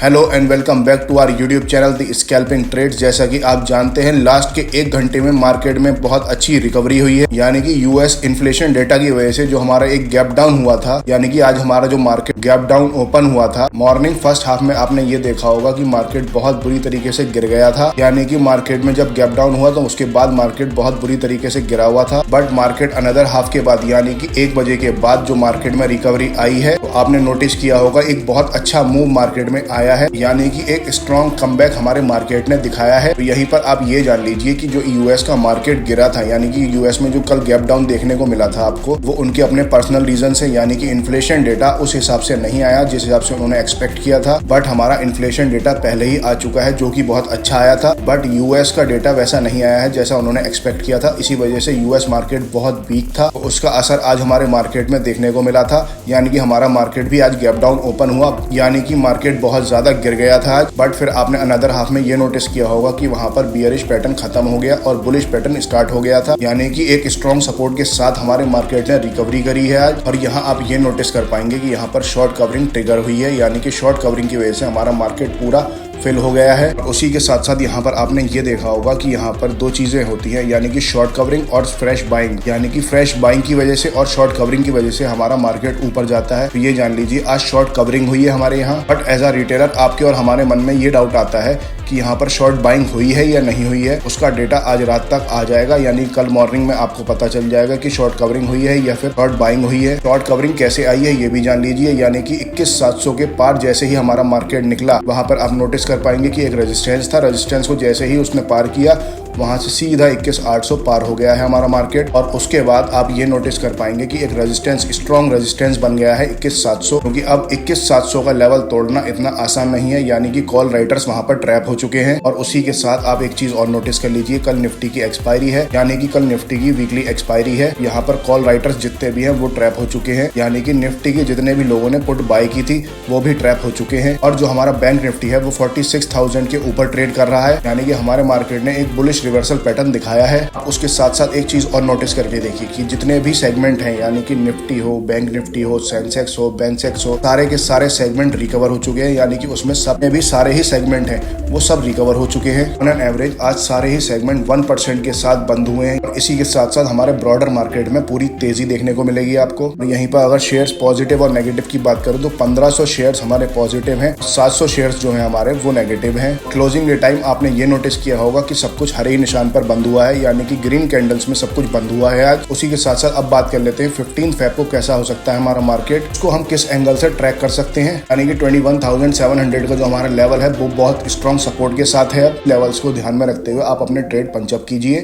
Hello and welcome back to our YouTube channel the scalping trades. जैसा कि आप जानते हैं लास्ट के एक घंटे में मार्केट में बहुत अच्छी रिकवरी हुई है, यानी कि यूएस इन्फ्लेशन डेटा की वजह से जो हमारा एक गैप डाउन हुआ था, यानी कि आज हमारा जो मार्केट गैप डाउन ओपन हुआ था मॉर्निंग फर्स्ट हाफ में, आपने ये देखा होगा कि मार्केट बहुत बुरी तरीके से गिर गया था। यानी कि मार्केट में जब गैप डाउन हुआ तो उसके बाद मार्केट बहुत बुरी तरीके से गिरा हुआ था। बट मार्केट अनदर हाफ के बाद यानी कि 1 बजे के बाद जो मार्केट में रिकवरी आई है, तो आपने नोटिस किया होगा एक बहुत अच्छा मूव मार्केट में आया है, यानी कि एक स्ट्रॉन्ग कमबैक हमारे मार्केट ने दिखाया है। तो यहीं पर आप ये जान लीजिए कि जो यूएस का मार्केट गिरा था, यानी कि यूएस में जो कल गैप डाउन देखने को मिला था आपको, वो उनके अपने पर्सनल रीजन से, यानी कि इन्फ्लेशन डेटा उस हिसाब से नहीं आया जिस हिसाब से उन्होंने एक्सपेक्ट किया था। बट हमारा इन्फ्लेशन डेटा पहले ही आ चुका है जो कि बहुत अच्छा आया था। बट यूएस का डेटा वैसा नहीं आया है जैसा उन्होंने एक्सपेक्ट किया था, इसी वजह से यूएस मार्केट बहुत वीक था। तो उसका असर आज हमारे मार्केट में देखने को मिला था, यानी कि हमारा मार्केट भी आज गैप डाउन ओपन हुआ, यानी कि मार्केट बहुत ज्यादा गिर गया था आज। बट फिर आपने अनदर हाफ में ये नोटिस किया होगा कि वहां पर बियरिश पैटर्न खत्म हो गया और बुलिश पैटर्न स्टार्ट हो गया था, यानी कि एक स्ट्रॉन्ग सपोर्ट के साथ हमारे मार्केट ने रिकवरी करी है आज। और यहाँ आप ये नोटिस कर पाएंगे कि यहाँ पर शॉर्ट कवरिंग ट्रिगर हुई है, यानी कि शॉर्ट कवरिंग की वजह से हमारा मार्केट पूरा फिल हो गया है। उसी के साथ साथ यहाँ पर आपने ये देखा होगा कि यहाँ पर दो चीजें होती हैं, यानी कि शॉर्ट कवरिंग और फ्रेश बाइंग, यानी कि फ्रेश बाइंग की वजह से और शॉर्ट कवरिंग की वजह से हमारा मार्केट ऊपर जाता है। तो ये जान लीजिए आज शॉर्ट कवरिंग हुई है हमारे यहाँ। बट एज अ रिटेलर आपके और हमारे मन में ये डाउट आता है कि यहाँ पर शॉर्ट बाइंग हुई है या नहीं हुई है। उसका डेटा आज रात तक आ जाएगा, यानी कल मॉर्निंग में आपको पता चल जाएगा कि शॉर्ट कवरिंग हुई है या फिर शॉर्ट बाइंग हुई है। शॉर्ट कवरिंग कैसे आई है ये भी जान लीजिए, यानी कि 21,700 के पार जैसे ही हमारा मार्केट निकला, वहां पर आप नोटिस कर पाएंगे कि एक रेजिस्टेंस था। रेजिस्टेंस को जैसे ही उसने पार किया, वहां से सीधा 21,800 पार हो गया है हमारा मार्केट। और उसके बाद आप ये नोटिस कर पाएंगे कि एक रेजिस्टेंस, स्ट्रॉन्ग रेजिस्टेंस बन गया है 21,700, क्योंकि अब 21,700 का लेवल तोड़ना इतना आसान नहीं है, यानी कि कॉल राइटर्स वहां पर ट्रैप हो चुके हैं। और उसी के साथ आप एक चीज और नोटिस कर लीजिए, कल निफ्टी की एक्सपायरी है, यानी कि कल निफ्टी की वीकली एक्सपायरी है। यहाँ पर कॉल राइटर्स जितने भी हैं वो ट्रैप हो चुके हैं, यानी कि निफ्टी के जितने भी लोगों ने पुट बाय की थी वो भी ट्रैप हो चुके हैं। और जो हमारा बैंक निफ्टी है वो 46,000 के ऊपर ट्रेड कर रहा है, यानी कि हमारे मार्केट ने एक बुलिश रिवर्सल पैटर्न दिखाया है। उसके साथ साथ एक चीज और नोटिस करके देखिए कि जितने भी सेगमेंट हैं, यानी कि निफ्टी हो, बैंक निफ्टी हो, सेंसेक्स हो, बेंसेक्स हो, सारे के सारे सेगमेंट रिकवर हो चुके हैं, यानी कि उसमें सब में भी सारे ही सेगमेंट हैं वो सब रिकवर हो चुके हैं। ऑन एन एवरेज आज सारे ही सेगमेंट 1% के साथ बंद हुए हैं। और इसी के साथ साथ हमारे ब्रॉडर मार्केट में पूरी तेजी देखने को मिलेगी आपको। यहीं पर अगर शेयर्स पॉजिटिव और नेगेटिव की बात करूं तो 1500 शेयर्स हमारे पॉजिटिव हैं, 700 शेयर्स जो हैं हमारे वो नेगेटिव हैं। क्लोजिंग डे टाइम आपने ये नोटिस किया होगा कि सब कुछ हरे ही निशान पर बंद हुआ है, यानी कि ग्रीन कैंडल्स में सब कुछ बंद हुआ है आज। उसी के साथ साथ अब बात कर लेते हैं 15 फेब को कैसा हो सकता है हमारा मार्केट, उसको हम किस एंगल से ट्रैक कर सकते हैं। यानी कि 21,700 का जो हमारा लेवल है वो बहुत स्ट्रॉन्ग सपोर्ट के साथ है। लेवल्स को ध्यान में रखते हुए आप अपने ट्रेड पंच अप कीजिए।